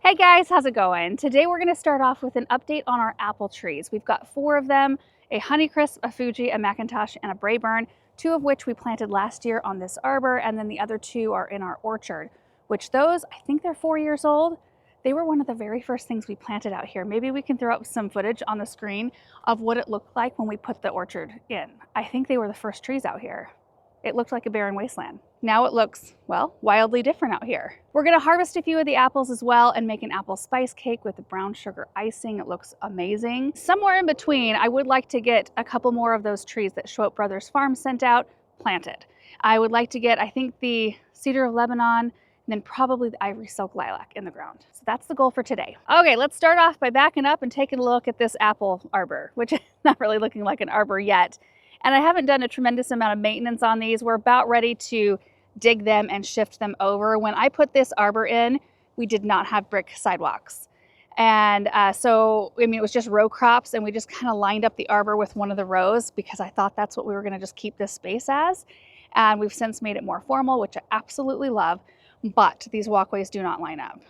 Hey guys, how's it going? Today we're going to start off with an update on our apple trees. We've got 4 of them, a Honeycrisp, a Fuji, a McIntosh, and a Braeburn, 2 of which we planted last year on this arbor, and then the other 2 are in our orchard, which those, I think they're 4 years old. They were one of the very first things we planted out here. Maybe we can throw up some footage on the screen of what it looked like when we put the orchard in. I think they were the first trees out here. It looked like a barren wasteland. Now it looks, well, wildly different out here. We're gonna harvest a few of the apples as well and make an apple spice cake with the brown sugar icing. It looks amazing. Somewhere in between, I would like to get a couple more of those trees that Schwope Brothers Farm sent out planted. I would like to get, I think, the cedar of Lebanon, and then probably the ivory silk lilac in the ground. So that's the goal for today. Okay, let's start off by backing up and taking a look at this apple arbor, which is not really looking like an arbor yet. And I haven't done a tremendous amount of maintenance on these. We're about ready to dig them and shift them over. When I put this arbor in, we did not have brick sidewalks. And so, I mean, it was just row crops, and we just kind of lined up the arbor with one of the rows because I thought that's what we were gonna just keep this space as. And we've since made it more formal, which I absolutely love, but these walkways do not line up.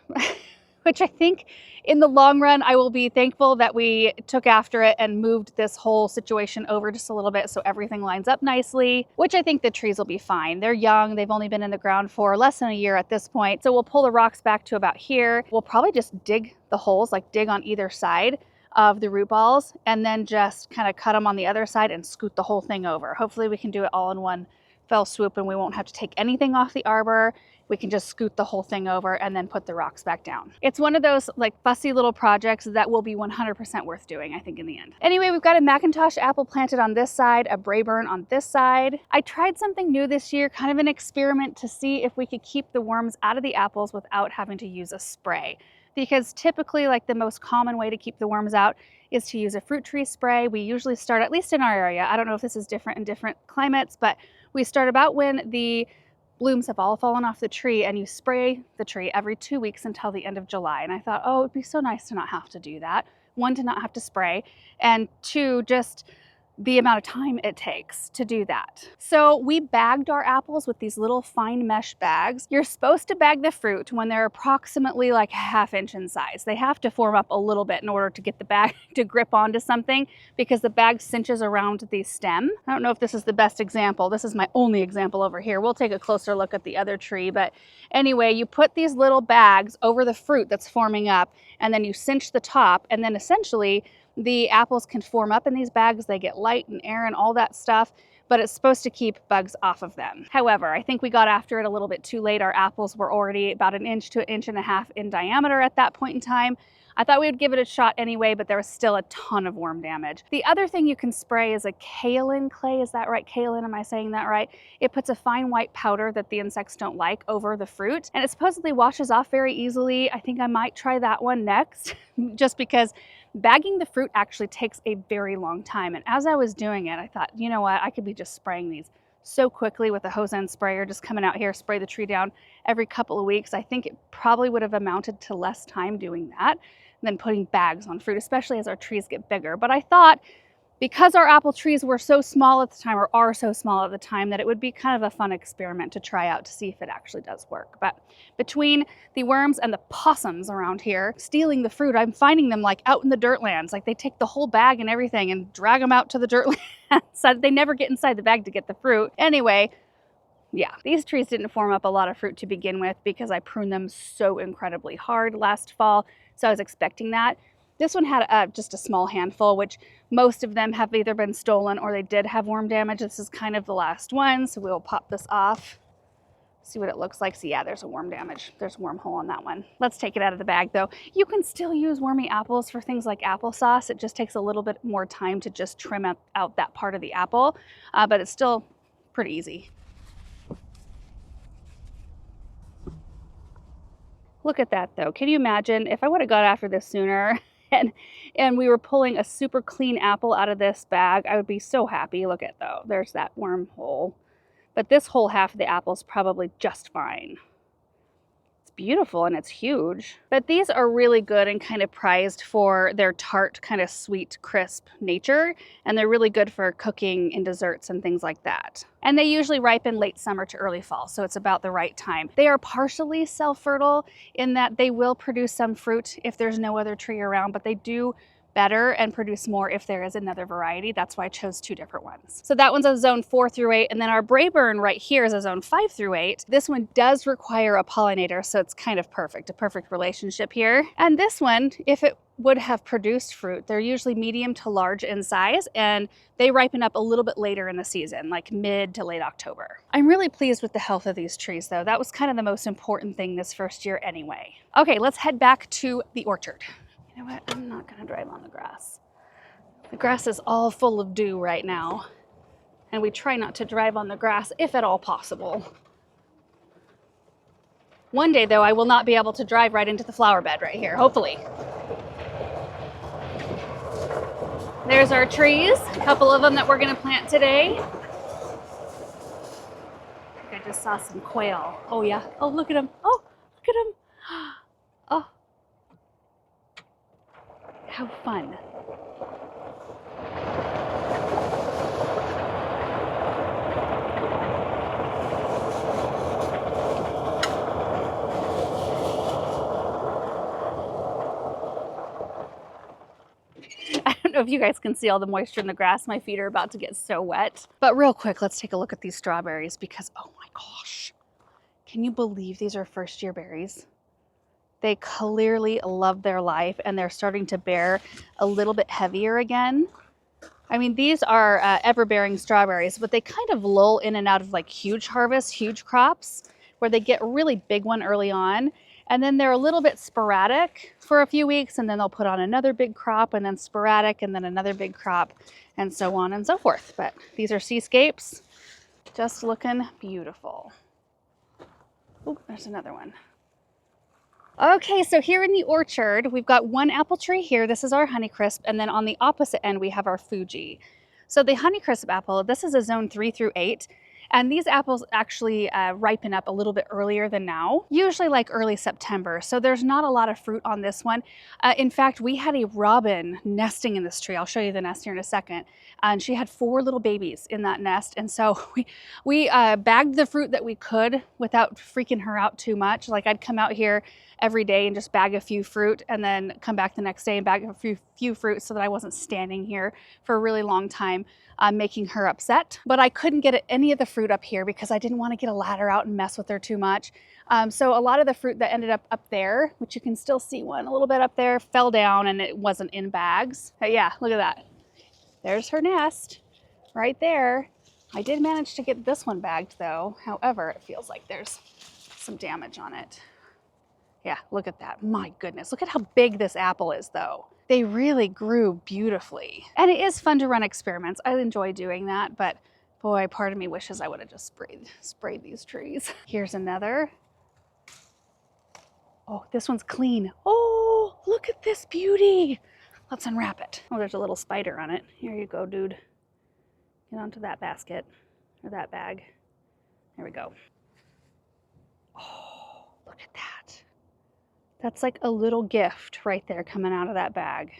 Which I think in the long run, I will be thankful that we took after it and moved this whole situation over just a little bit so everything lines up nicely, which I think the trees will be fine. They're young. They've only been in the ground for less than a year at this point. So we'll pull the rocks back to about here. We'll probably just dig the holes, like dig on either side of the root balls, and then just kind of cut them on the other side and scoot the whole thing over. Hopefully we can do it all in one fell swoop and we won't have to take anything off the arbor. We can just scoot the whole thing over and then put the rocks back down. It's one of those like fussy little projects that will be 100% worth doing, I think, in the end. Anyway, we've got a McIntosh apple planted on this side, a Braeburn on this side. I tried something new this year, kind of an experiment to see if we could keep the worms out of the apples without having to use a spray. Because typically, like, the most common way to keep the worms out is to use a fruit tree spray. We usually start, at least in our area, I don't know if this is different in different climates, but we start about when the blooms have all fallen off the tree, and you spray the tree every 2 weeks until the end of July. And I thought, oh, it'd be so nice to not have to do that. 1, to not have to spray, and 2, just the amount of time it takes to do that. So we bagged our apples with these little fine mesh bags. You're supposed to bag the fruit when they're approximately like 1/2 inch in size. They have to form up a little bit in order to get the bag to grip onto something because the bag cinches around the stem. I don't know if this is the best example. This is my only example over here. We'll take a closer look at the other tree. But anyway, you put these little bags over the fruit that's forming up, and then you cinch the top, and then essentially the apples can form up in these bags. They get light and air and all that stuff, but it's supposed to keep bugs off of them. However, I think we got after it a little bit too late. Our apples were already about 1 inch to 1.5 inches in diameter at that point in time. I thought we would give it a shot anyway, but there was still a ton of worm damage. The other thing you can spray is a kaolin clay. Is that right? Kaolin, am I saying that right? It puts a fine white powder that the insects don't like over the fruit, and it supposedly washes off very easily. I think I might try that one next, just because bagging the fruit actually takes a very long time. And as I was doing it, I thought, you know what, I could be just spraying these so quickly with a hose end sprayer, just coming out here, spray the tree down every couple of weeks. I think it probably would have amounted to less time doing that than putting bags on fruit, especially as our trees get bigger. But I thought, because our apple trees were so small at the time, or are so small at the time, that it would be kind of a fun experiment to try out to see if it actually does work. But between the worms and the possums around here stealing the fruit, I'm finding them like out in the dirt lands. Like, they take the whole bag and everything and drag them out to the dirt lands. So they never get inside the bag to get the fruit. Anyway, yeah, these trees didn't form up a lot of fruit to begin with because I pruned them so incredibly hard last fall. So I was expecting that. This one had just a small handful, which most of them have either been stolen or they did have worm damage. This is kind of the last one, so we'll pop this off, see what it looks like. So yeah, there's a worm damage. There's a worm hole on that one. Let's take it out of the bag though. You can still use wormy apples for things like applesauce. It just takes a little bit more time to just trim out that part of the apple, but it's still pretty easy. Look at that though. Can you imagine if I would have got after this sooner? And we were pulling a super clean apple out of this bag, I would be so happy. Look at though, there's that worm hole. But this whole half of the apple is probably just fine. It's beautiful and it's huge. But these are really good and kind of prized for their tart, kind of sweet, crisp nature. And they're really good for cooking in desserts and things like that. And they usually ripen late summer to early fall, so it's about the right time. They are partially self-fertile in that they will produce some fruit if there's no other tree around, but they do better and produce more if there is another variety. That's why I chose 2 different ones. So that one's a zone 4 through 8, and then our Brayburn right here is a zone 5 through 8. This one does require a pollinator, so it's kind of perfect, a perfect relationship here. And this one, if it would have produced fruit, they're usually medium to large in size, and they ripen up a little bit later in the season, like mid to late October. I'm really pleased with the health of these trees though. That was kind of the most important thing this first year anyway. Okay, let's head back to the orchard. You know what? I'm not gonna drive on the grass. The grass is all full of dew right now, and we try not to drive on the grass if at all possible. One day though, I will not be able to drive right into the flower bed right here, hopefully. There's our trees, a couple of them that we're gonna plant today. I think I just saw some quail. Oh yeah, oh look at them, oh look at them. Oh. How fun. I don't know if you guys can see all the moisture in the grass. My feet are about to get so wet. But real quick, let's take a look at these strawberries because, oh my gosh, can you believe these are first year berries? They clearly love their life and they're starting to bear a little bit heavier again. I mean, these are ever-bearing strawberries, but they kind of lull in and out of like huge harvests, huge crops, where they get a really big one early on. And then they're a little bit sporadic for a few weeks, and then they'll put on another big crop, and then sporadic, and then another big crop, and so on and so forth. But these are seascapes, just looking beautiful. Oh, there's another one. Okay, so here in the orchard, we've got one apple tree here. This is our Honeycrisp, and then on the opposite end, we have our Fuji. So the Honeycrisp apple, this is a zone 3 through 8, and these apples actually ripen up a little bit earlier than now, usually like early September. So there's not a lot of fruit on this one. In fact, we had a robin nesting in this tree. I'll show you the nest here in a second. And she had 4 little babies in that nest. And so we bagged the fruit that we could without freaking her out too much. Like I'd come out here every day and just bag a few fruit and then come back the next day and bag a few fruit so that I wasn't standing here for a really long time making her upset. But I couldn't get any of the fruit up here because I didn't want to get a ladder out and mess with her too much. So a lot of the fruit that ended up there, which you can still see one a little bit up there, fell down and it wasn't in bags. But yeah, look at that. There's her nest right there. I did manage to get this one bagged though. However, it feels like there's some damage on it. Yeah, look at that. My goodness, look at how big this apple is though. They really grew beautifully. And it is fun to run experiments. I enjoy doing that, but boy, part of me wishes I would have just sprayed these trees. Here's another. Oh, this one's clean. Oh, look at this beauty. Let's unwrap it. Oh, there's a little spider on it. Here you go, dude. Get onto that basket or that bag. There we go. Oh, look at that. That's like a little gift right there coming out of that bag.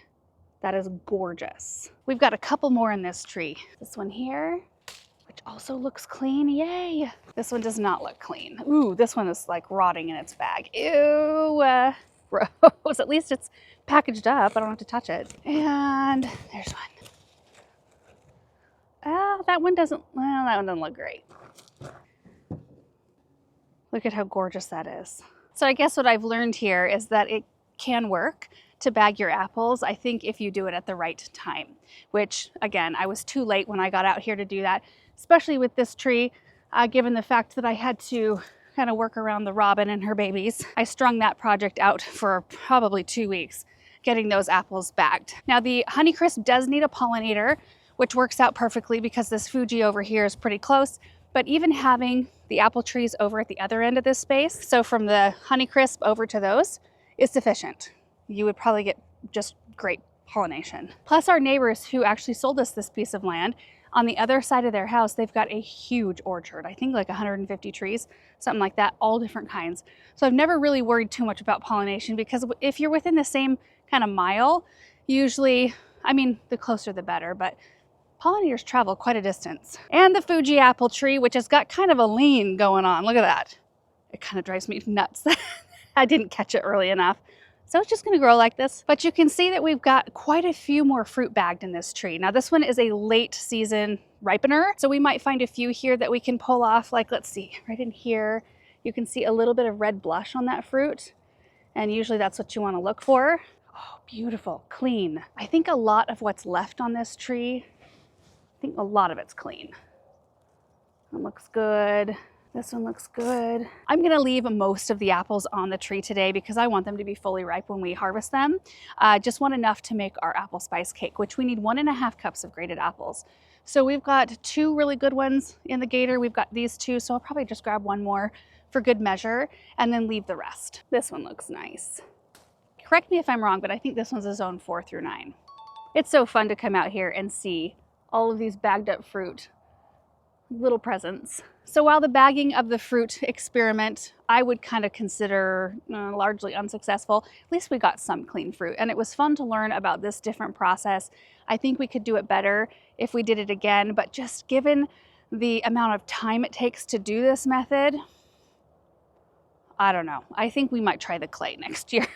That is gorgeous. We've got a couple more in this tree. This one here, which also looks clean, yay. This one does not look clean. Ooh, this one is like rotting in its bag. Ew, gross. At least it's packaged up, I don't have to touch it. And there's one. Oh, that one doesn't look great. Look at how gorgeous that is. So I guess what I've learned here is that it can work to bag your apples, I think, if you do it at the right time, which again, I was too late when I got out here to do that, especially with this tree, given the fact that I had to kind of work around the robin and her babies. I strung that project out for probably 2 weeks, getting those apples bagged. Now the Honeycrisp does need a pollinator, which works out perfectly because this Fuji over here is pretty close. But even having the apple trees over at the other end of this space, so from the Honeycrisp over to those, is sufficient. You would probably get just great pollination. Plus our neighbors who actually sold us this piece of land On the other side of their house, they've got a huge orchard. I think like 150 trees, something like that, all different kinds. So I've never really worried too much about pollination because if you're within the same kind of mile, usually, I mean, the closer the better, but pollinators travel quite a distance. And the Fuji apple tree, which has got kind of a lean going on. Look at that. It kind of drives me nuts. I didn't catch it early enough. So it's just gonna grow like this. But you can see that we've got quite a few more fruit bagged in this tree. Now this one is a late season ripener. So we might find a few here that we can pull off. Like, let's see, right in here, you can see a little bit of red blush on that fruit. And usually that's what you wanna look for. Oh, beautiful, clean. I think a lot of what's left on this tree, I think a lot of it's clean. It looks good. This one looks good. I'm gonna leave most of the apples on the tree today because I want them to be fully ripe when we harvest them. Just want enough to make our apple spice cake, which we need 1.5 cups of grated apples. So we've got 2 really good ones in the gator. We've got these 2, so I'll probably just grab 1 more for good measure and then leave the rest. This one looks nice. Correct me if I'm wrong, but I think this one's a zone 4 through 9. It's so fun to come out here and see all of these bagged up fruit, little presents. So while the bagging of the fruit experiment, I would kind of consider largely unsuccessful, at least we got some clean fruit. And it was fun to learn about this different process. I think we could do it better if we did it again, but just given the amount of time it takes to do this method, I don't know. I think we might try the clay next year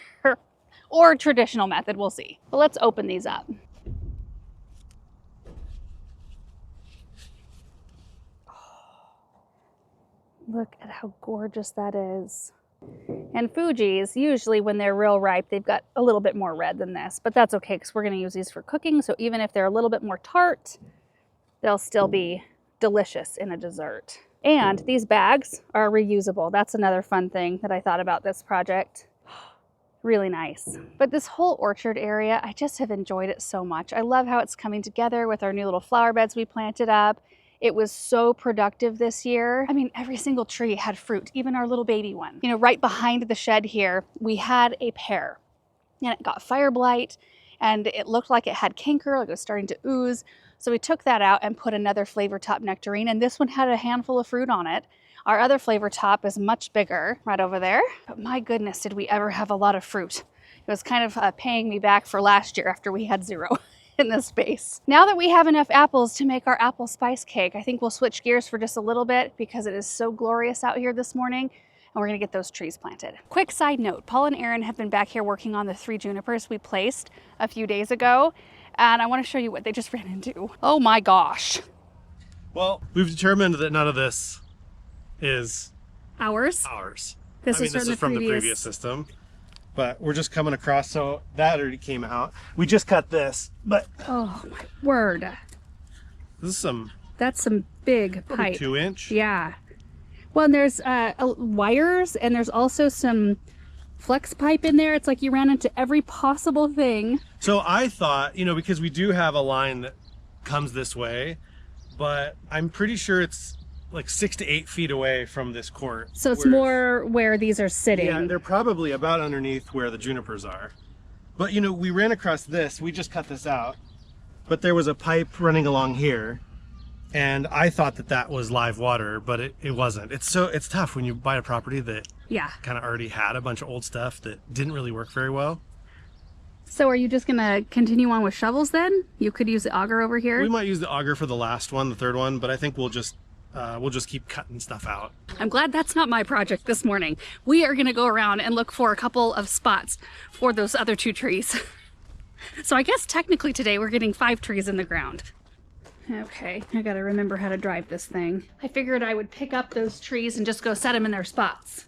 or traditional method, we'll see. But let's open these up. Look at how gorgeous that is. And Fuji's, usually when they're real ripe, they've got a little bit more red than this, but that's okay because we're gonna use these for cooking. So even if they're a little bit more tart, they'll still be delicious in a dessert. And these bags are reusable. That's another fun thing that I thought about this project. Really nice. But this whole orchard area, I just have enjoyed it so much. I love how it's coming together with our new little flower beds we planted up. It was so productive this year. I mean, every single tree had fruit, even our little baby one. You know, right behind the shed here, we had a pear and it got fire blight and it looked like it had canker, like it was starting to ooze. So we took that out and put another flavor top nectarine, and this one had a handful of fruit on it. Our other flavor top is much bigger right over there. But my goodness, did we ever have a lot of fruit. It was kind of paying me back for last year after we had 0. In this space. Now that we have enough apples to make our apple spice cake, I think we'll switch gears for just a little bit because it is so glorious out here this morning, and we're gonna get those trees planted. Quick side note, Paul and Aaron have been back here working on the 3 junipers we placed a few days ago, and I wanna show you what they just ran into. Oh my gosh. Well, we've determined that none of this is ours. This is from the previous system. But we're just coming across, so that already came out. We just cut this, but oh my word. This is that's some big pipe. 2-inch. Yeah. Well, and there's wires, and there's also some flex pipe in there. It's like you ran into every possible thing. So I thought, you know, because we do have a line that comes this way, but I'm pretty sure it's like 6 to 8 feet away from this court. So it's more where these are sitting. Yeah, they're probably about underneath where the junipers are. But you know, we ran across this, we just cut this out, but there was a pipe running along here, and I thought that that was live water, but it wasn't. It's tough when you buy a property that kind of already had a bunch of old stuff that didn't really work very well. So are you just gonna continue on with shovels then? You could use the auger over here. We might use the auger for the last one, the 3rd one, but I think we'll just keep cutting stuff out. I'm glad that's not my project this morning. We are gonna go around and look for a couple of spots for those other 2 trees. So I guess technically today we're getting 5 trees in the ground. Okay, I gotta remember how to drive this thing. I figured I would pick up those trees and just go set them in their spots.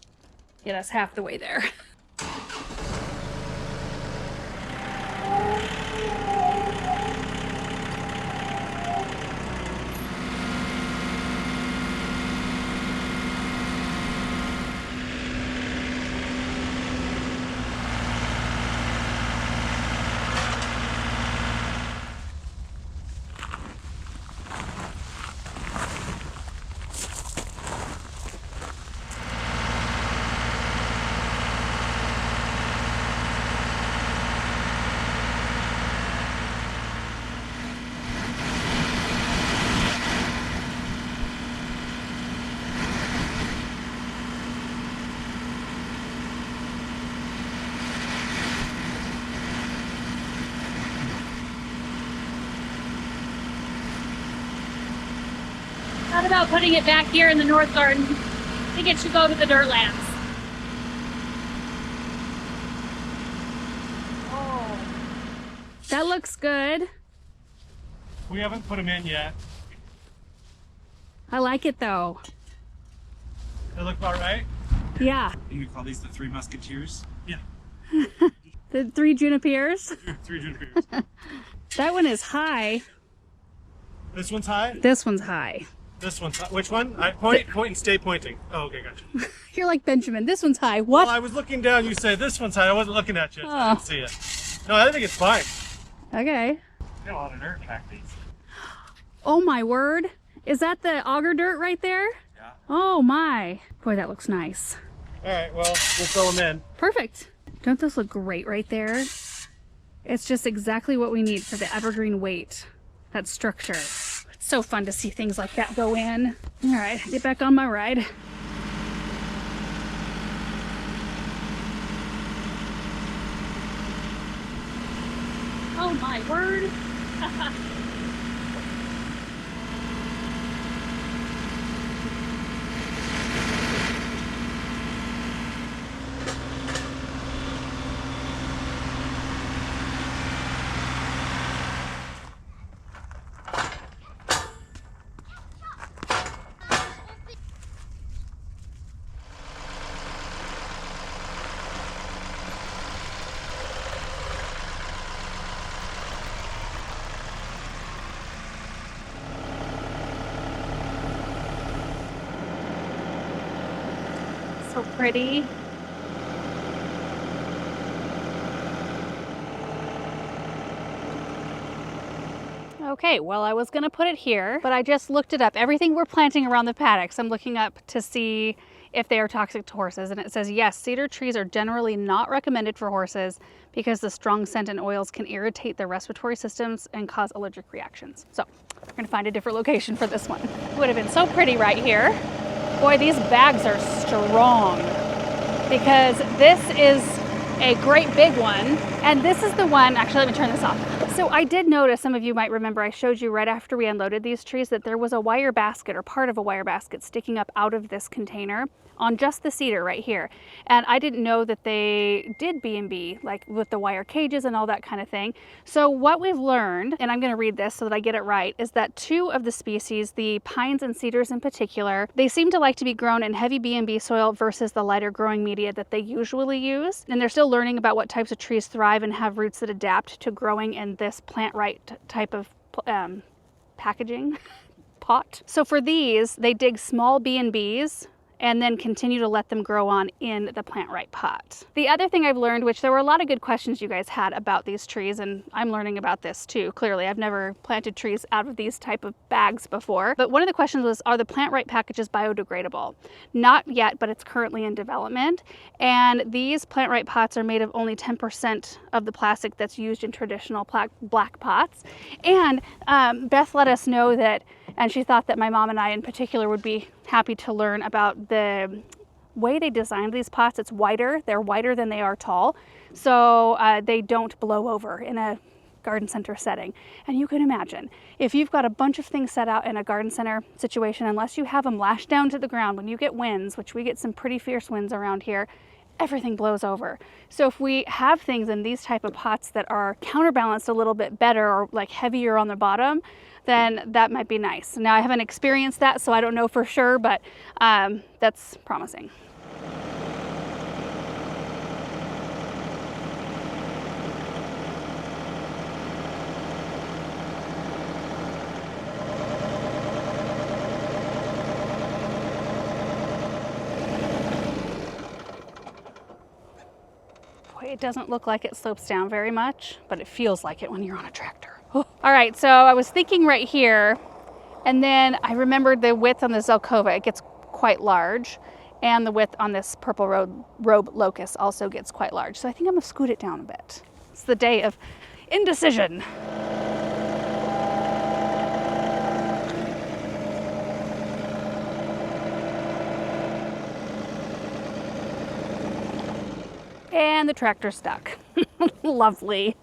Get us half the way there. Thought about putting it back here in the north garden. I think it should go to the dirt lands. Oh, that looks good. We haven't put them in yet. I like it though. They look about right? Yeah. You call these the Three Musketeers? Yeah. The 3 junipers. 3 junipers. That one is high. This one's high? This one's high. This one's high. Which one? Point and stay pointing. Oh, okay, gotcha. You're like Benjamin. This one's high. What? Well, I was looking down. You say this one's high. I wasn't looking at you. So I didn't see it. No, I think it's fine. Okay. Got a lot of dirt back these. Oh my word. Is that the auger dirt right there? Yeah. Oh my. Boy, that looks nice. All right, well, we'll fill them in. Perfect. Don't those look great right there? It's just exactly what we need for the evergreen weight, that structure. It's so fun to see things like that go in. All right, get back on my ride. Oh my word. So pretty. Okay, well, I was gonna put it here, but I just looked it up. Everything we're planting around the paddocks, I'm looking up to see if they are toxic to horses. And it says, yes, cedar trees are generally not recommended for horses because the strong scent and oils can irritate their respiratory systems and cause allergic reactions. So we're gonna find a different location for this one. It would have been so pretty right here. Boy, these bags are strong because this is a great big one. And this is the one, actually, let me turn this off. So I did notice, some of you might remember, I showed you right after we unloaded these trees that there was a wire basket or part of a wire basket sticking up out of this container on just the cedar right here. And I didn't know that they did B&B, like with the wire cages and all that kind of thing. So what we've learned, and I'm gonna read this so that I get it right, is that 2 of the species, the pines and cedars in particular, they seem to like to be grown in heavy B&B soil versus the lighter growing media that they usually use. And they're still learning about what types of trees thrive and have roots that adapt to growing in this plant right type of packaging pot. So for these, they dig small B&Bs and then continue to let them grow on in the plant right pot. The other thing I've learned, which there were a lot of good questions you guys had about these trees, and I'm learning about this too, clearly. I've never planted trees out of these type of bags before. But one of the questions was, are the plant right packages biodegradable? Not yet, but it's currently in development. And these plant right pots are made of only 10% of the plastic that's used in traditional black pots. And Beth let us know that, and she thought that my mom and I in particular would be happy to learn about the way they designed these pots. It's wider, they're wider than they are tall, so they don't blow over in a garden center setting. And you can imagine, if you've got a bunch of things set out in a garden center situation, unless you have them lashed down to the ground, when you get winds, which we get some pretty fierce winds around here, everything blows over. So if we have things in these type of pots that are counterbalanced a little bit better or like heavier on the bottom, then that might be nice. Now I haven't experienced that, so I don't know for sure, but that's promising. Boy, it doesn't look like it slopes down very much, but it feels like it when you're on a tractor. All right, so I was thinking right here, and then I remembered the width on the Zelkova, it gets quite large, and the width on this purple robe locust also gets quite large. So I think I'm gonna scoot it down a bit. It's the day of indecision. And the tractor's stuck. Lovely.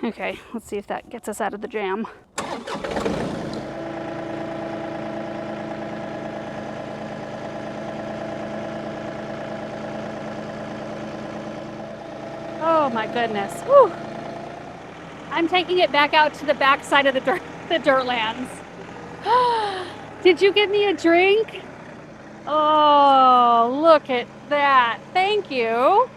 Okay, let's see if that gets us out of the jam. Oh my goodness. Whew. I'm taking it back out to the back side of the dirt lands. Did you give me a drink? Oh, look at that. Thank you.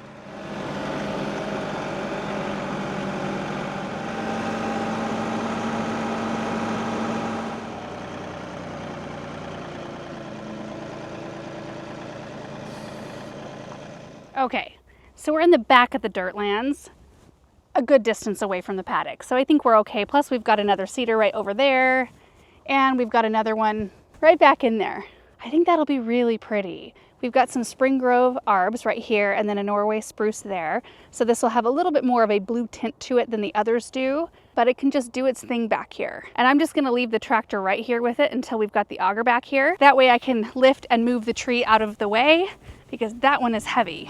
Okay, so we're in the back of the dirt lands, a good distance away from the paddock. So I think we're okay. Plus we've got another cedar right over there, and we've got another one right back in there. I think that'll be really pretty. We've got some Spring Grove arbs right here and then a Norway spruce there. So this will have a little bit more of a blue tint to it than the others do, but it can just do its thing back here. And I'm just gonna leave the tractor right here with it until we've got the auger back here. That way I can lift and move the tree out of the way because that one is heavy.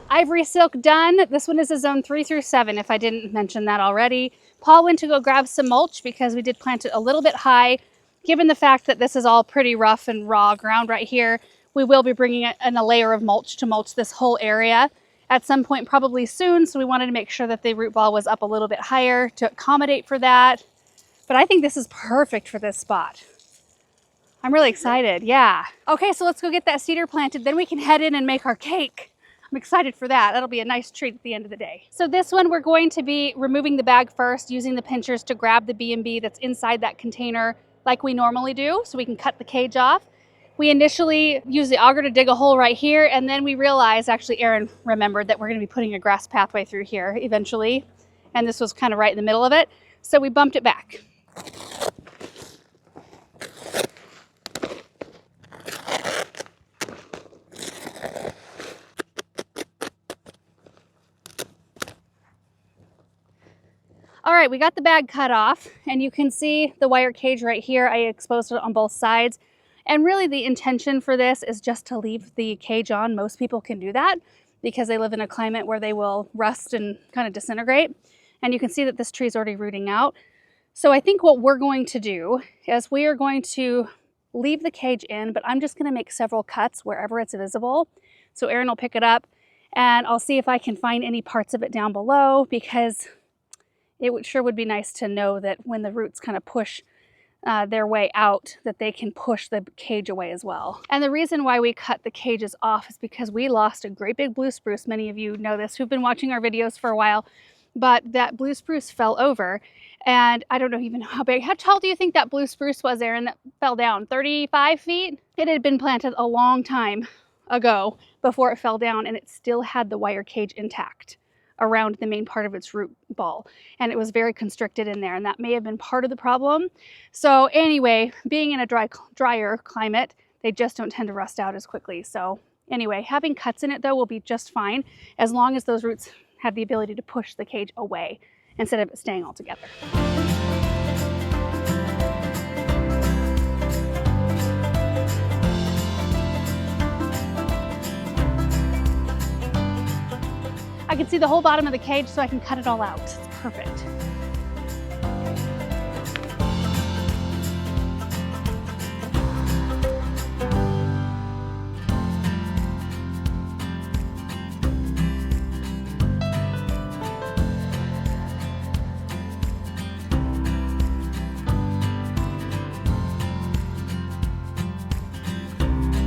Ivory silk done. This one is a zone 3 through 7, if I didn't mention that already. Paul went to go grab some mulch because we did plant it a little bit high. Given the fact that this is all pretty rough and raw ground right here, we will be bringing in a layer of mulch to mulch this whole area at some point probably soon. So we wanted to make sure that the root ball was up a little bit higher to accommodate for that. But I think this is perfect for this spot. I'm really excited, yeah. Okay, so let's go get that cedar planted. Then we can head in and make our cake. I'm excited for that. That'll be a nice treat at the end of the day. So this one, we're going to be removing the bag first, using the pinchers to grab the B&B that's inside that container like we normally do, so we can cut the cage off. We initially used the auger to dig a hole right here, and then we realized, actually Aaron remembered that we're gonna be putting a grass pathway through here eventually, and this was kind of right in the middle of it, so we bumped it back. All right, we got the bag cut off and you can see the wire cage right here. I exposed it on both sides. And really the intention for this is just to leave the cage on. Most people can do that because they live in a climate where they will rust and kind of disintegrate. And you can see that this tree is already rooting out. So I think what we're going to do is we are going to leave the cage in, but I'm just gonna make several cuts wherever it's visible. So Aaron will pick it up and I'll see if I can find any parts of it down below, because it sure would be nice to know that when the roots kind of push their way out, that they can push the cage away as well. And the reason why we cut the cages off is because we lost a great big blue spruce. Many of you know this who've been watching our videos for a while, but that blue spruce fell over, and I don't know even how big. How tall do you think that blue spruce was, Aaron, that fell down? 35 feet? It had been planted a long time ago before it fell down, and it still had the wire cage intact around the main part of its root ball, and it was very constricted in there, and that may have been part of the problem. So anyway, being in a drier climate, they just don't tend to rust out as quickly. So anyway, having cuts in it though will be just fine as long as those roots have the ability to push the cage away instead of it staying all together. I can see the whole bottom of the cage, so I can cut it all out. It's perfect.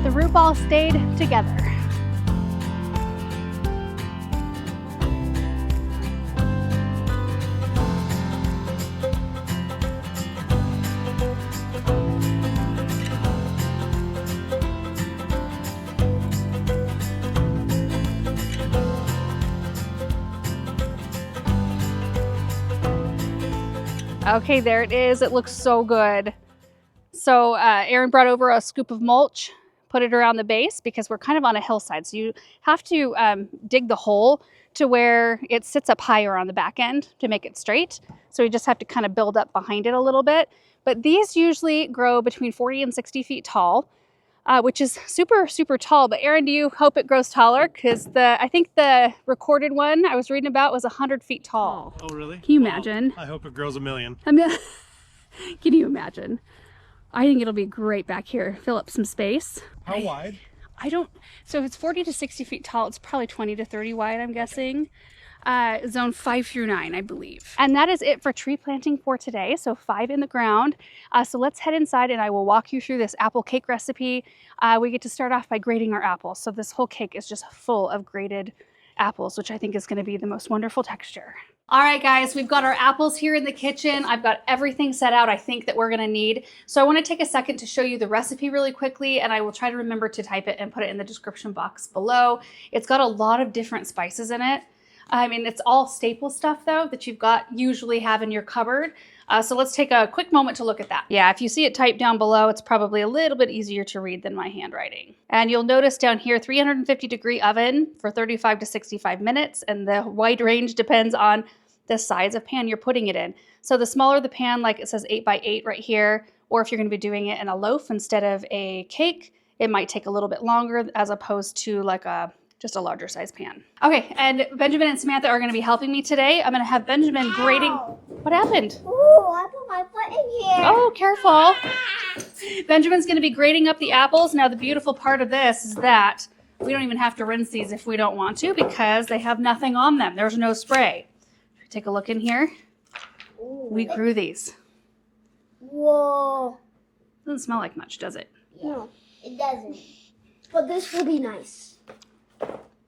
The root ball stayed together. Okay, there it is. It looks so good. So Erin brought over a scoop of mulch, put it around the base because we're kind of on a hillside. So you have to dig the hole to where it sits up higher on the back end to make it straight. So we just have to kind of build up behind it a little bit. But these usually grow between 40 and 60 feet tall, which is super, super tall. But Erin, do you hope it grows taller? Because I think the recorded one I was reading about was 100 feet tall. Oh, really? Can you imagine? I hope it grows a million. Can you imagine? I think it'll be great back here. Fill up some space. How wide? So if it's 40 to 60 feet tall, it's probably 20 to 30 wide, I'm guessing. Zone 5 through 9, I believe. And that is it for tree planting for today. So 5 in the ground. So let's head inside and I will walk you through this apple cake recipe. We get to start off by grating our apples. So this whole cake is just full of grated apples, which I think is going to be the most wonderful texture. All right, guys, we've got our apples here in the kitchen. I've got everything set out I think that we're gonna need. So I wanna take a second to show you the recipe really quickly, and I will try to remember to type it and put it in the description box below. It's got a lot of different spices in it. I mean, it's all staple stuff though that you've got usually have in your cupboard. So let's take a quick moment to look at that. Yeah, if you see it typed down below, it's probably a little bit easier to read than my handwriting. And you'll notice down here, 350-degree oven for 35 to 65 minutes. And the wide range depends on the size of pan you're putting it in. So the smaller the pan, like it says 8 by 8 right here, or if you're gonna be doing it in a loaf instead of a cake, it might take a little bit longer as opposed to like just a larger size pan. Okay, and Benjamin and Samantha are gonna be helping me today. I'm gonna have Benjamin grating. What happened? Ooh, I put my foot in here. Oh, careful. Benjamin's gonna be grating up the apples. Now the beautiful part of this is that we don't even have to rinse these if we don't want to because they have nothing on them. There's no spray. Take a look in here. Ooh. We grew these. Whoa. Doesn't smell like much, does it? No, it doesn't. But this will be nice.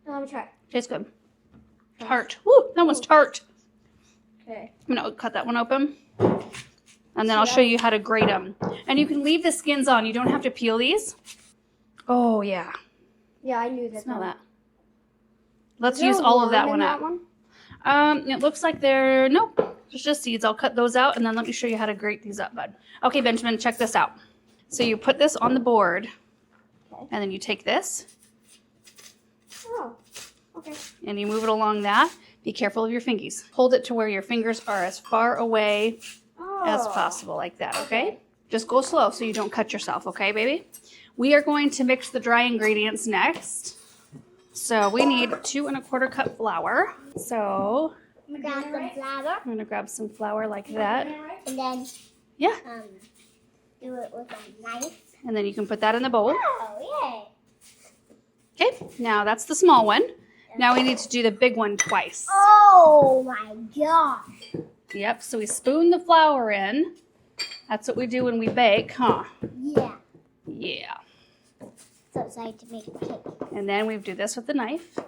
Let me try. Tastes good. Tart. Woo, that one's tart. Okay. I'm gonna cut that one open. And then I'll show you how to grate them. And you can leave the skins on. You don't have to peel these. Oh, yeah. Yeah, I knew that. Smell that. Let's use all of that one out. It looks like nope, there's just seeds. I'll cut those out and then let me show you how to grate these up, bud. Okay, Benjamin, check this out. So you put this on the board and then you take this. Oh, okay. And you move it along that. Be careful of your fingies. Hold it to where your fingers are as far away as possible, like that, okay? Just go slow so you don't cut yourself, okay, baby? We are going to mix the dry ingredients next. So we need 2 1/4 cup flour. So I'm gonna grab some flour. I'm gonna grab some flour like that. And then Yeah. do it with a knife. And then you can put that in the bowl. Oh, Okay, now that's the small one. Now we need to do the big one twice. Oh my gosh. Yep, so we spoon the flour in. That's what we do when we bake, huh? Yeah. Yeah. So excited to make a cake. And then we do this with the knife.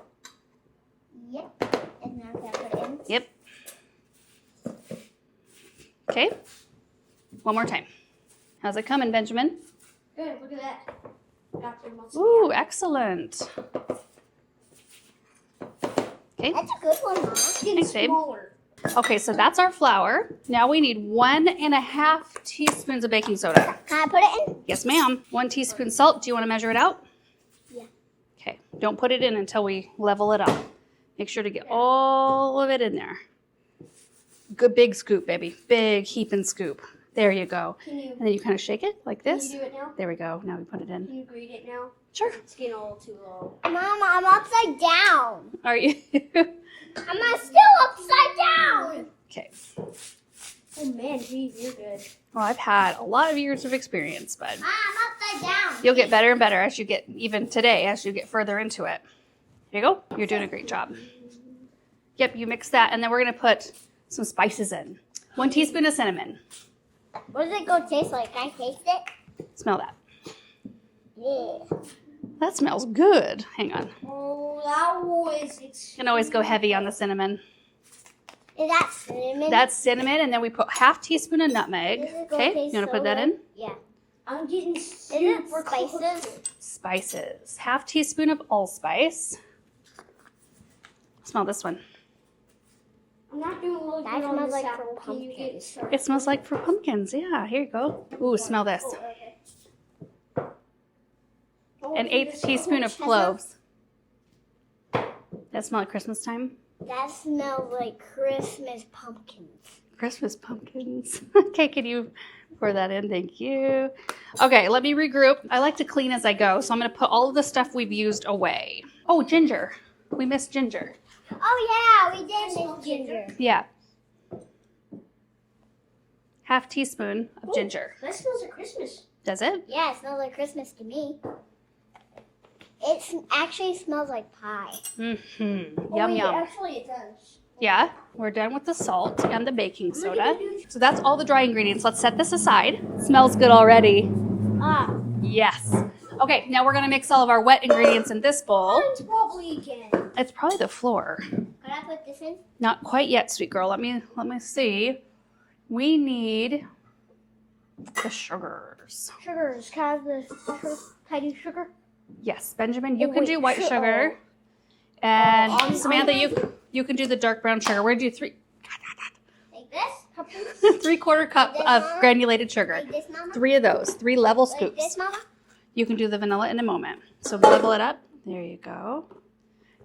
Yep. And now I'm gonna put it in. Yep. Okay. One more time. How's it coming, Benjamin? Good, look at that. Ooh, excellent. Okay. That's a good one, Mom. Thanks, babe. Smaller. Okay, so that's our flour. Now we need 1.5 teaspoons of baking soda. Can I put it in? Yes, ma'am. 1 teaspoon salt. Do you want to measure it out? Yeah. Okay. Don't put it in until we level it up. Make sure to get all of it in there. Good big scoop, baby. Big heaping scoop. There you go. And then you kind of shake it like this. Can you do it now? There we go. Now we put it in. Can you grate it now? Sure. It's getting a little too low. Mama, I'm upside down. Are you? I'm still upside down. Okay. Oh man, geez, you're good. Well, I've had a lot of years of experience, but I'm upside down. you'll get better and better as you get, even today, as you get further into it. Here you go. You're doing a great job. Yep, you mix that, and then we're going to put some spices in. 1 teaspoon of cinnamon. What does it go taste like? Can I taste it? Smell that. Yeah. That smells good. Hang on. Oh, that was You can always go heavy on the cinnamon. Is that cinnamon? That's cinnamon, and then we put 1/2 teaspoon of nutmeg. Okay, you want to put that in? Yeah. I'm getting super spices. Spices. 1/2 teaspoon of allspice. Smell this one. I'm not doing really That good on smells this like apple. for Can you get pumpkins. started? It smells like for pumpkins. Yeah, here you go. Ooh, smell this. Oh, okay. An eighth teaspoon of cloves. That smell like Christmas time? That smells like Christmas pumpkins. Christmas pumpkins. Okay, can you pour that in? Thank you. Okay, let me regroup. I like to clean as I go, so I'm going to put all of the stuff we've used away. Oh, ginger. We missed ginger. Oh yeah, we did miss ginger. Yeah. Half teaspoon of ginger. That smells like Christmas. Does it? Yeah, it smells like Christmas to me. It actually smells like pie. Mm-hmm. Oh, Yum, wait, yum. Actually, it does. Yeah, we're done with the salt and the baking soda. So that's all the dry ingredients. Let's set this aside. Smells good already. Ah, Yes. Okay, now we're gonna mix all of our wet ingredients in this bowl. Mine's probably again. It's probably the floor. can I put this in? Not quite yet, sweet girl. Let me see. We need the sugars. Sugars. Can I have the sugar? Can I do sugar? Yes, Benjamin, you Oh, can wait, do white su- sugar. And I'm Samantha, gonna- you can do the dark brown sugar. We're gonna do Like this? 3/4 cup of granulated sugar. Like this, Mama? 3 of those, 3 level Like scoops. this, Mama? You can do the vanilla in a moment. So level it up. There you go.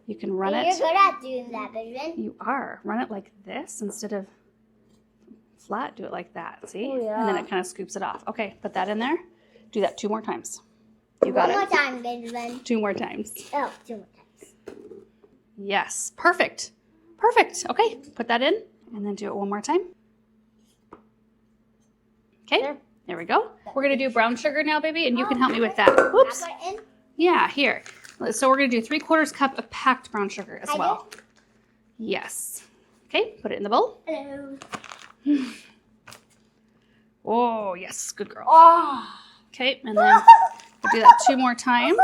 You can run You're it. good at doing that, Benjamin. You are. Run it like this instead of flat. Do it like that. See? Oh, yeah. And then it kind of scoops it off. Okay, put that in there. Do that 2 more times. You got One it. more time, Benjamin. 2 more times. Oh, 2 more times. Yes. Perfect. Perfect. Okay, put that in and then do it 1 more time. Okay, there we go. We're going to do brown sugar now, baby, and you can help me with that. Whoops. Can I put it in? Yeah, here. So we're going to do 3/4 cup of packed brown sugar as I well. Yes. Okay, put it in the bowl. Hello. Oh, yes, good girl. Oh. Okay, and then we'll do that 2 more times.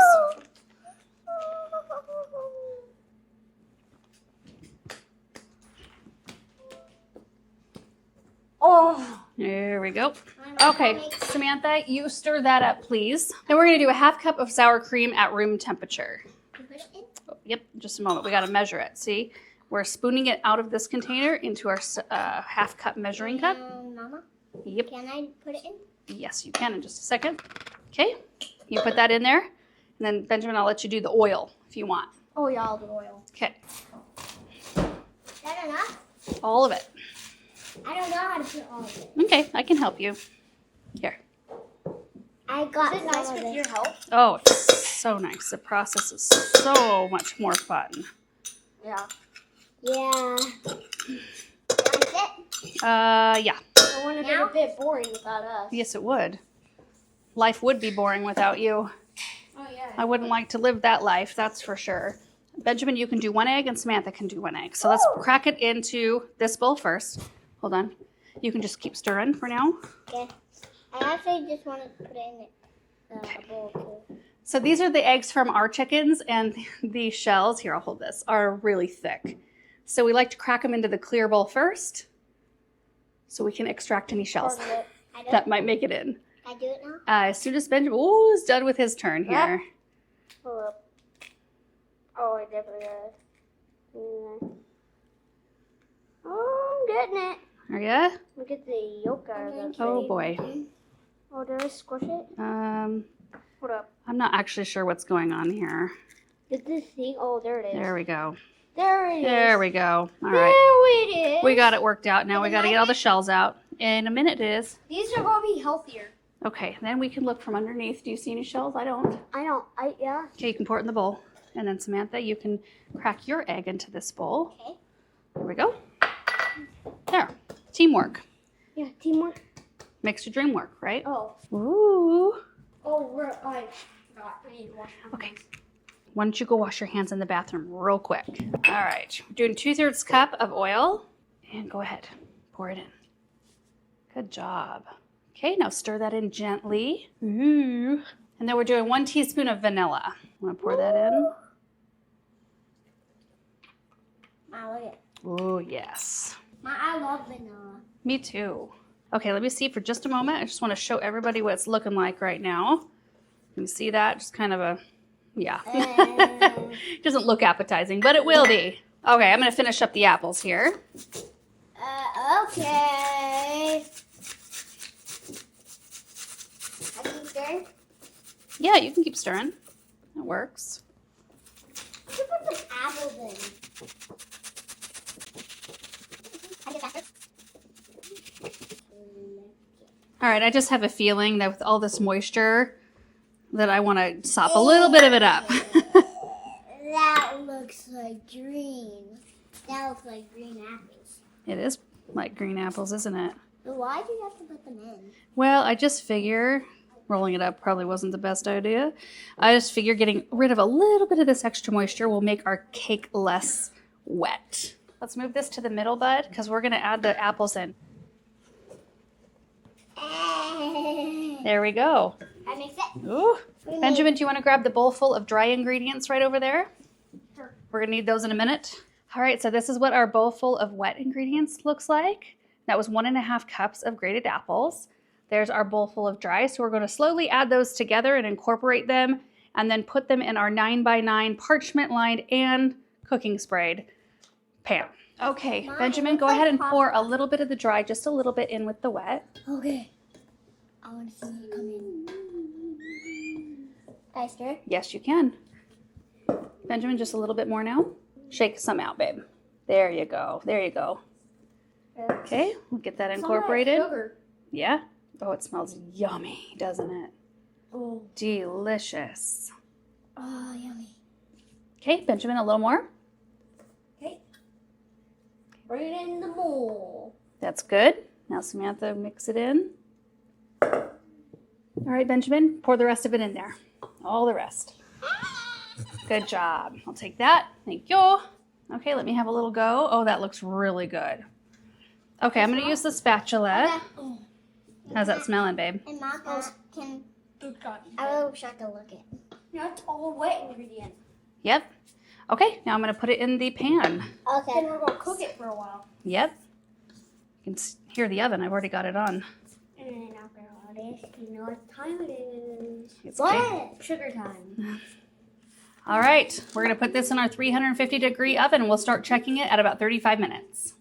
Oh. There we go. Okay, Samantha, you stir that up, please. Then we're going to do a 1/2 cup of sour cream at room temperature. Put it in. Oh, yep, just a moment. We got to measure it. See, we're spooning it out of this container into our 1/2 cup measuring cup. Mama, Yep. can I put it in? Yes, you can in just a second. Okay, you put that in there. And then, Benjamin, I'll let you do the oil if you want. Oh yeah, all the oil. Okay, Is that enough? all of it. I don't know how to put all of it. Okay, I can help you. Here. I got Is it nice some of with it. your help? Oh, it's so nice. The process is so much more fun. Yeah. Yeah. That's it. Yeah. It would have been Now? a bit boring without us. Yes, it would. Life would be boring without you. Oh yeah. I wouldn't like to live that life, that's for sure. Benjamin, you can do 1 egg and Samantha can do 1 egg. So let's crack it into this bowl first. Hold on. You can just keep stirring for now. Okay. I actually just want to put it in the bowl too. So these are the eggs from our chickens, and the shells, here I'll hold this, are really thick. So we like to crack them into the clear bowl first so we can extract any shells I do that it. might make it in. I do it now. As soon as Benjamin is done with his turn here. Hold up. Oh, I definitely got it. Oh, I'm getting it. Are ya? Look at the yolk out of that. Oh boy. Oh, did I squish it? Hold up. I'm not actually sure what's going on here. Did this thing? Oh, there it is. There we go. There it is. There we go. All right. There it is. We got it worked out. Now we got to get all the shells out. In a minute it is. These are going to be healthier. Okay, then we can look from underneath. Do you see any shells? I don't. Yeah. Okay, you can pour it in the bowl. And then Samantha, you can crack your egg into this bowl. Okay. There we go. There. Teamwork. Yeah, teamwork. Makes your dream work, right? Oh. Ooh. Oh, I forgot. I need to wash my Okay. hands. Why don't you go wash your hands in the bathroom real quick? All right. We're doing 2/3 cup of oil. And go ahead. Pour it in. Good job. Okay, now stir that in gently. Ooh. And then we're doing 1 teaspoon of vanilla. Want to pour that in? Ma, look at. Oh, yes. Ma, I love vanilla. Me too. Okay, let me see for just a moment. I just want to show everybody what it's looking like right now. You see that? Just kind of a, yeah. It doesn't look appetizing, but it will be. Okay, I'm going to finish up the apples here. Okay. I keep stirring. Yeah, you can keep stirring. It works. I should put some apples in. All right, I just have a feeling that with all this moisture that I want to sop a little bit of it up. That looks like green. That looks like green apples. It is like green apples, isn't it? But why do you have to put them in? Well, I just figure rolling it up probably wasn't the best idea. I just figure getting rid of a little bit of this extra moisture will make our cake less wet. Let's move this to the middle, bud, because we're going to add the apples in. There we go. I mix it. Ooh. Benjamin, do you want to grab the bowl full of dry ingredients right over there? Sure. We're going to need those in a minute. All right, so this is what our bowl full of wet ingredients looks like. That was 1.5 cups of grated apples. There's our bowl full of dry. So we're going to slowly add those together and incorporate them and then put them in our 9x9 parchment lined and cooking sprayed pan. Okay, Mom, Benjamin, it go looks ahead like and pour a little bit of the dry, just a little bit in with the wet. Okay. I want to see it come in. Can I stir? Yes, you can. Benjamin, just a little bit more now. Shake some out, babe. There you go. There you go. Okay, we'll get that incorporated. Yeah. Oh, it smells yummy, doesn't it? Oh. Delicious. Oh, yummy. Okay, Benjamin, a little more. Okay. Bring it in the bowl. That's good. Now, Samantha, mix it in. All right, Benjamin, pour the rest of it in there. All the rest. Good job. I'll take that. Thank you. Okay, let me have a little go. Oh, that looks really good. Okay, I'm going to use the spatula. How's that smelling, babe? And Mom can. I wish I could look it. That's all wet ingredient. Yep. Okay, now I'm going to put it in the pan. Okay. Then we're going to cook it for a while. Yep. You can hear the oven. I've already got it on. And then after all this, you know what time it is. It's What? Sugar time. All right, we're going to put this in our 350-degree oven, and we'll start checking it at about 35 minutes.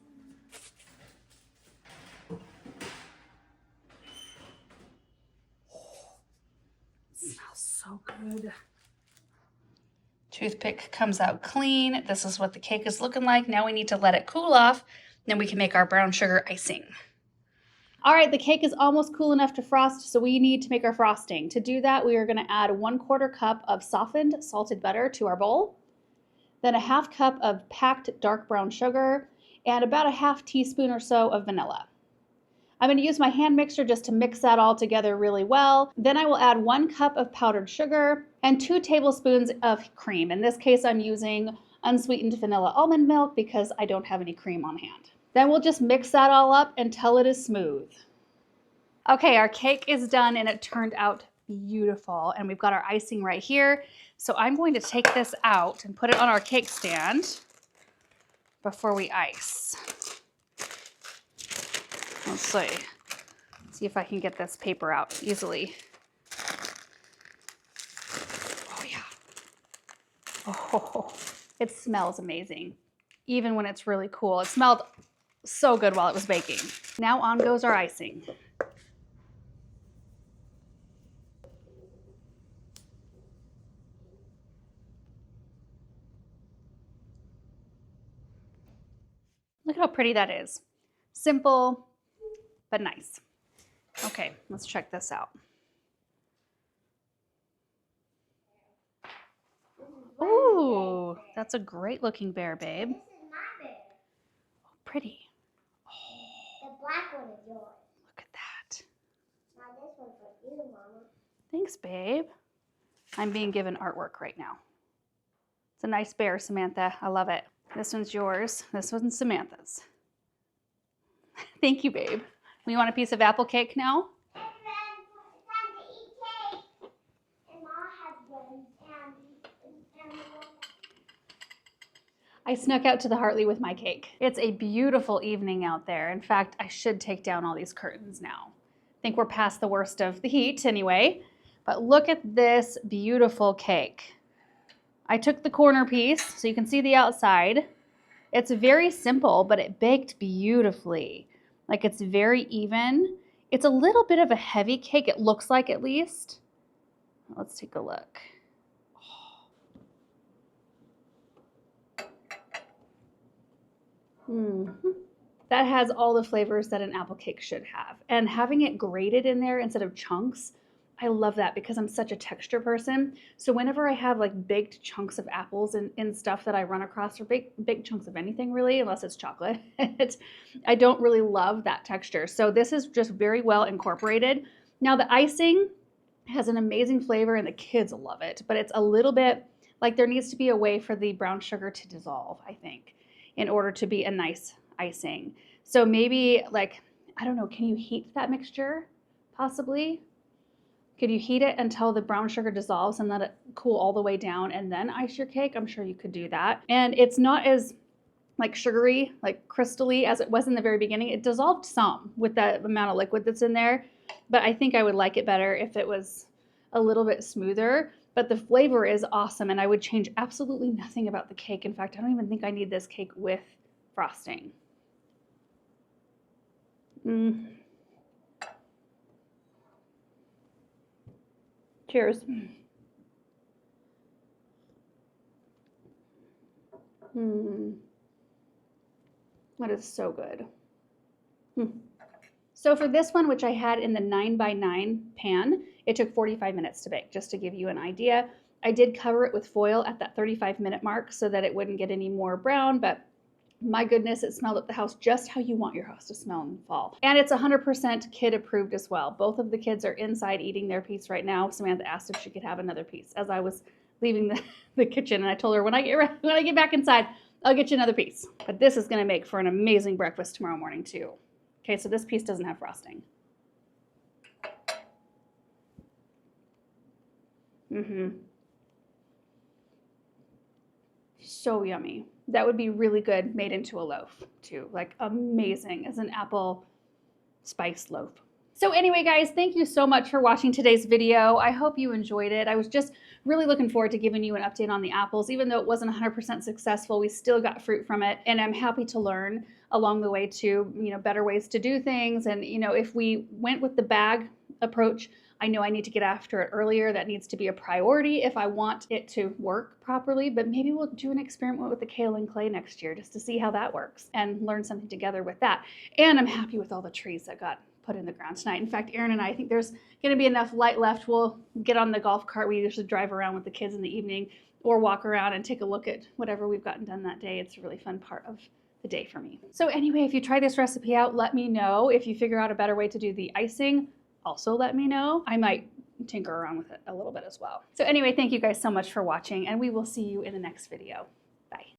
It smells so good. Toothpick comes out clean. This is what the cake is looking like. Now we need to let it cool off, then we can make our brown sugar icing. All right, the cake is almost cool enough to frost, so we need to make our frosting. To do that, we are going to add 1/4 cup of softened salted butter to our bowl, then a 1/2 cup of packed dark brown sugar, and about a 1/2 teaspoon or so of vanilla. I'm going to use my hand mixer just to mix that all together really well. Then I will add 1 cup of powdered sugar and 2 tablespoons of cream. In this case, I'm using unsweetened vanilla almond milk because I don't have any cream on hand. Then we'll just mix that all up until it is smooth. Okay, our cake is done and it turned out beautiful. And we've got our icing right here. So I'm going to take this out and put it on our cake stand before we ice. Let's see if I can get this paper out easily. Oh yeah. Oh, it smells amazing. Even when it's really cool. It smelled so good while it was baking. Now on goes our icing. Look at how pretty that is. Simple, but nice. Okay, let's check this out. Ooh, that's a great looking bear, babe. This is my bear. Oh, pretty. The black one is yours. Look at that. Now this one's for you, Mama. Thanks, babe. I'm being given artwork right now. It's a nice bear, Samantha. I love it. This one's yours. This one's Samantha's. Thank you, babe. You want a piece of apple cake now? And then it's time to eat cake. And Mom has one. And I snuck out to the Hartley with my cake. It's a beautiful evening out there. In fact, I should take down all these curtains now. I think we're past the worst of the heat anyway. But look at this beautiful cake. I took the corner piece so you can see the outside. It's very simple, but it baked beautifully. Like it's very even. It's a little bit of a heavy cake, it looks like at least. Let's take a look. That has all the flavors that an apple cake should have. And having it grated in there instead of chunks, I love that because I'm such a texture person. So whenever I have like baked chunks of apples and stuff that I run across, or baked chunks of anything really, unless it's chocolate, I don't really love that texture. So this is just very well incorporated. Now the icing has an amazing flavor and the kids love it, but it's a little bit like there needs to be a way for the brown sugar to dissolve, I think, in order to be a nice icing. So maybe like, I don't know, can you heat that mixture possibly? Could you heat it until the brown sugar dissolves and let it cool all the way down and then ice your cake? I'm sure you could do that. And it's not as like sugary, like crystally as it was in the very beginning. It dissolved some with that amount of liquid that's in there, but I think I would like it better if it was a little bit smoother. But the flavor is awesome and I would change absolutely nothing about the cake. In fact, I don't even think I need this cake with frosting. Cheers. That is so good. So for this one, which I had in the 9x9 pan, it took 45 minutes to bake, just to give you an idea. I did cover it with foil at that 35-minute mark so that it wouldn't get any more brown, but my goodness, it smelled at the house just how you want your house to smell in the fall. And it's 100% kid approved as well. Both of the kids are inside eating their piece right now. Samantha asked if she could have another piece as I was leaving the kitchen, and I told her when I get back inside, I'll get you another piece. But this is gonna make for an amazing breakfast tomorrow morning too. Okay, so this piece doesn't have frosting. So yummy. That would be really good made into a loaf too. Like amazing as an apple spice loaf. So anyway, guys, thank you so much for watching today's video. I hope you enjoyed it. I was just really looking forward to giving you an update on the apples. Even though it wasn't 100% successful, we still got fruit from it. And I'm happy to learn along the way too, better ways to do things. And, if we went with the bag approach, I know I need to get after it earlier. That needs to be a priority if I want it to work properly, but maybe we'll do an experiment with the kale and clay next year just to see how that works and learn something together with that. And I'm happy with all the trees that got put in the ground tonight. In fact, Aaron and I think there's going to be enough light left. We'll get on the golf cart. We usually drive around with the kids in the evening or walk around and take a look at whatever we've gotten done that day. It's a really fun part of the day for me. So anyway, if you try this recipe out, let me know. If you figure out a better way to do the icing, also let me know. I might tinker around with it a little bit as well. So anyway, thank you guys so much for watching, and we will see you in the next video.